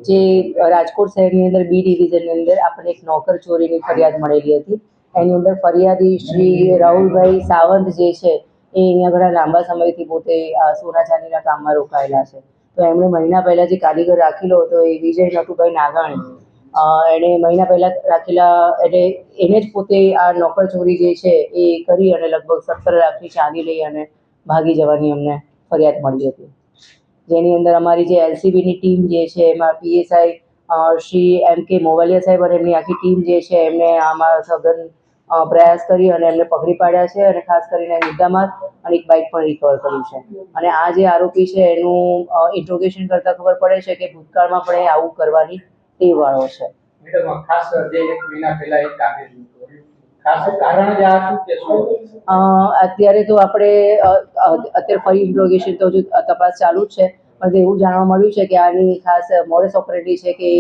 જે રાજકોટ શહેરની અંદર બી ડિવિઝનની અંદર આપણને એક નોકર ચોરીની ફરિયાદ મળેલી હતી. એની અંદર ફરિયાદી શ્રી રાહુલભાઈ સાવંત જે છે એ અહીંયા ઘણા લાંબા સમયથી પોતે સોના ચાંદીના કામમાં રોકાયેલા છે. તો એમણે મહિના પહેલાં જે કારીગર રાખેલો હતો એ વિજય નટુભાઈ નાગાણી એણે મહિના પહેલાં રાખેલા એટલે એને જ પોતે આ નોકર ચોરી જે છે એ કરી અને લગભગ 17 લાખની ચાંદી લઈ અને ભાગી જવાની અમને ફરિયાદ મળી હતી. જેની અંદર અમારી જે એલસીબીની ટીમ જે છે એમાં પીએસઆઈ શ્રી એમ.કે. મોવાલિયા સાહેબ અને એમની આખી ટીમ જે છે એમને આમાં સઘન પ્રયાસ કરી અને એમને પકડી પાડ્યા છે અને ખાસ કરીને મુદ્દામાલ અને એક બાઇક પણ રિકવર કર્યું છે. અને આ જે આરોપી છે એનું ઇન્ટ્રોગેશન કરતાં ખબર પડે છે કે ભૂતકાળમાં પણ એ આવું કરવાની ટેવવાળો છે. અત્યારે તો આપણે અત્યારે ફરી ઇન્ટ્રોગેશન તો હજુ તપાસ ચાલુ જ છે, પણ એવું જાણવા મળ્યું છે કે આની ખાસ મોડસ ઓપરેન્ડી છે કે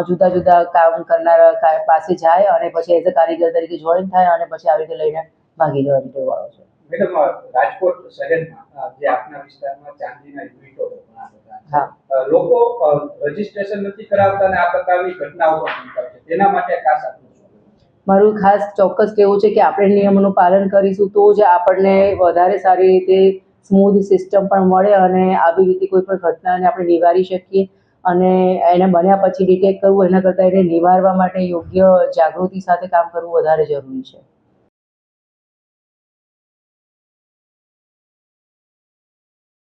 જુદા જુદા કામ કરનારા પાસે જાય અને પછી એઝ અ કારીગર તરીકે જોઈન થાય અને પછી આવી રીતે લઈને ભાગી જવાની ટેવવાળો છે. મેડમ, રાજકોટ શહેરમાં જે આપના વિસ્તારમાં ચાંદીના યુનિટો લોકો રજીસ્ટ્રેશન નથી કરાવતા અને આ પ્રકારની ઘટનાઓ પણ બનતા છે, તેના માટે ખાસ મારું ખાસ ચોક્કસ કહેવું છે કે આપણે નિયમોનું પાલન કરીશું તો જ આપણને વધારે સારી રીતે સ્મૂધ સિસ્ટમ પણ મળે અને આવી રીતે કોઈ પણ ઘટનાને આપણે નિવારી શકીએ. અને એને બન્યા પછી ડિટેક્ટ કરવું એના કરતાં એને નિવારવા માટે યોગ્ય જાગૃતિ સાથે કામ કરવું વધારે જરૂરી છે.